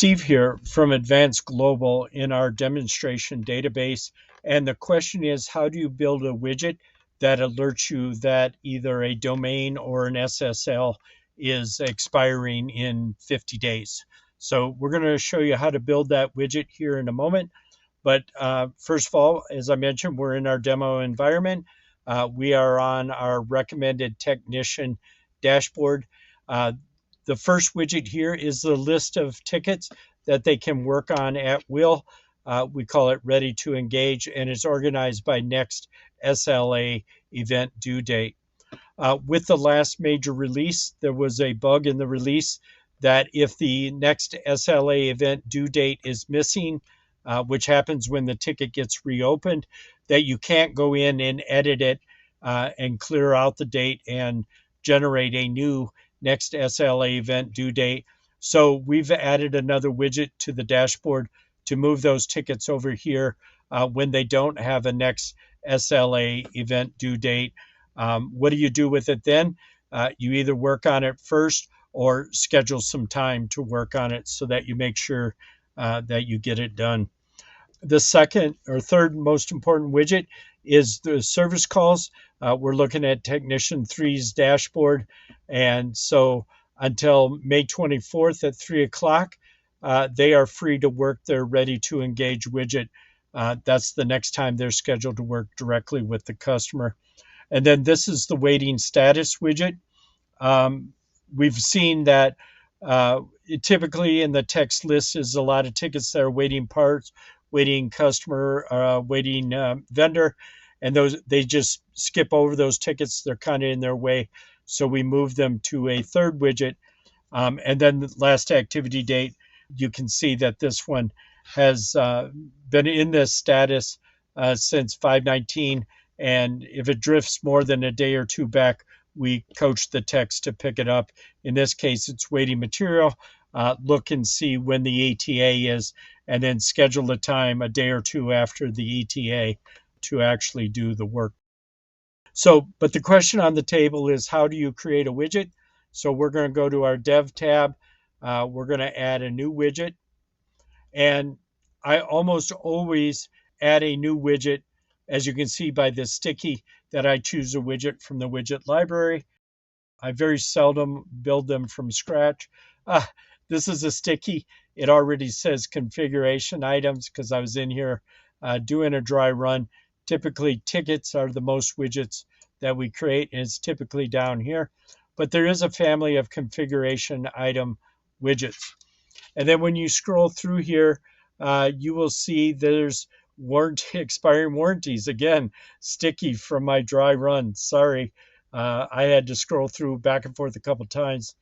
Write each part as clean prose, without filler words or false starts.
Steve here from Advanced Global in our demonstration database. And the question is, how do you build a widget that alerts you that either a domain or an SSL is expiring in 50 days? So we're going to show you how to build that widget here in a moment. But first of all, as I mentioned, we're in our demo environment. We are on our recommended technician dashboard. The first widget here is the list of tickets that they can work on at will. We call it Ready to Engage, and it's organized by next SLA event due date. With the last major release, there was a bug in the release that if the next SLA event due date is missing, which happens when the ticket gets reopened, that you can't go in and edit it and clear out the date and generate a new next SLA event due date. So we've added another widget to the dashboard to move those tickets over here when they don't have a next SLA event due date. What do you do with it then? You either work on it first or schedule some time to work on it so that you make sure that you get it done. The second or third most important widget is the service calls. We're looking at Technician 3's dashboard. And so until May 24th at 3 o'clock, they are free to work their Ready to Engage widget. That's the next time they're scheduled to work directly with the customer. And then this is the waiting status widget. We've seen that typically in the text list is a lot of tickets that are waiting parts, waiting customer, waiting vendor, and those they just skip over those tickets. They're kind of in their way, so we move them to a third widget. And then the last activity date, you can see that this one has been in this status since 5/19, and if it drifts more than a day or two back, we coach the text to pick it up. In this case, it's waiting material. Look and see when the ETA is, and then schedule a time a day or two after the ETA to actually do the work. So, but the question on the table is, how do you create a widget? So we're going to go to our Dev tab. We're going to add a new widget. And I almost always add a new widget, as you can see by this sticky, that I choose a widget from the widget library. I very seldom build them from scratch. This is a sticky. It already says configuration items because I was in here doing a dry run. Typically, tickets are the most widgets that we create, and it's typically down here. But there is a family of configuration item widgets. And then when you scroll through here, you will see there's expiring warranties. Again, sticky from my dry run. Sorry, I had to scroll through back and forth a couple times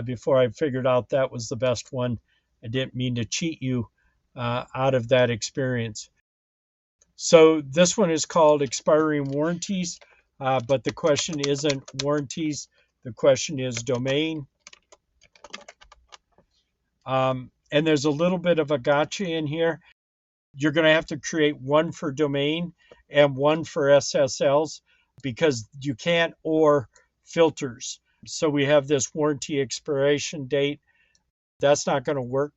before I figured out that was the best one. I didn't mean to cheat you out of that experience. So this one is called expiring warranties, but the question isn't warranties. The question is domain. And there's a little bit of a gotcha in here. You're going to have to create one for domain and one for SSLs because you can't or filters. So we have this warranty expiration date. That's not going to work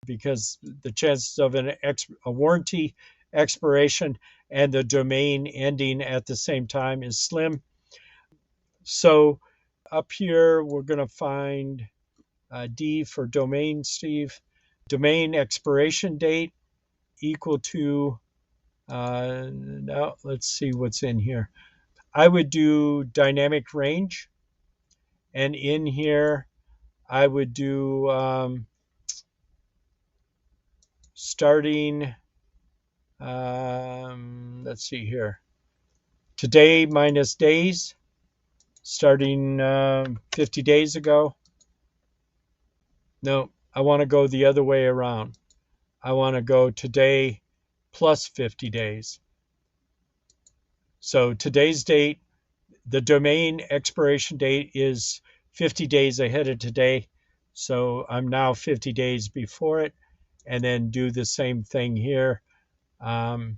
because the chances of a warranty expiration and the domain ending at the same time is slim. So up here, we're going to find D for domain, Steve. Domain expiration date equal to, now let's see what's in here. I would do dynamic range. And in here, I would do starting, let's see here, today minus days, starting 50 days ago. No, I want to go the other way around. I want to go today plus 50 days. So today's date, the domain expiration date is 50 days ahead of today. So I'm now 50 days before it, and then do the same thing here. And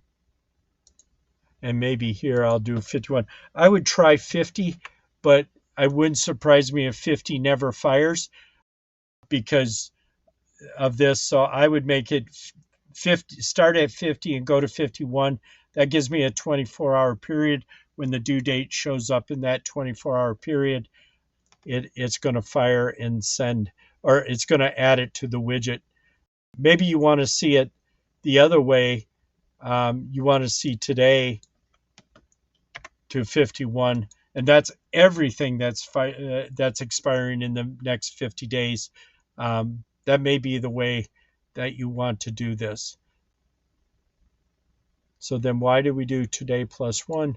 maybe here I'll do 51. I would try 50, but it wouldn't surprise me if 50 never fires, because of this. So I would make it 50, start at 50 and go to 51. That gives me a 24-hour period. When the due date shows up in that 24-hour period, it's going to fire and send, or it's going to add it to the widget. Maybe you want to see it the other way. You want to see today to 51, and that's everything that's expiring in the next 50 days. That may be the way that you want to do this. So then why do we do today plus 1?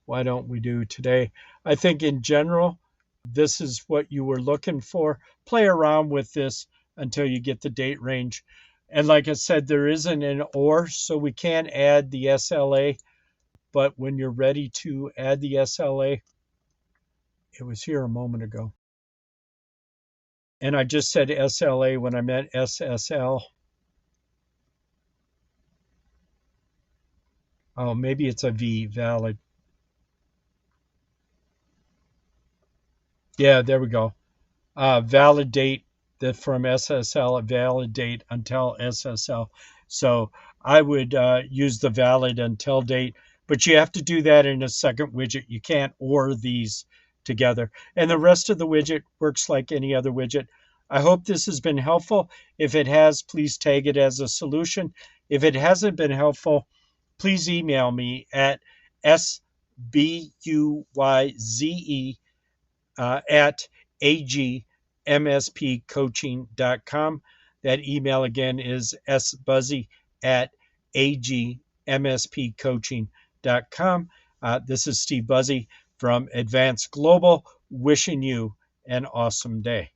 Why don't we do today? I think in general, this is what you were looking for. Play around with this until you get the date range. And like I said, there isn't an or, so we can add the SLA. But when you're ready to add the SLA, it was here a moment ago. And I just said SLA when I meant SSL. Oh, maybe it's a V, valid. Yeah, there we go. Validate from SSL, validate until SSL. So I would use the valid until date, but you have to do that in a second widget. You can't or these together. And the rest of the widget works like any other widget. I hope this has been helpful. If it has, please tag it as a solution. If it hasn't been helpful, please email me at sbuyze at agmspcoaching.com. That email again is sbuzzy at agmspcoaching.com. This is Steve Buzzy from Advanced Global, wishing you an awesome day.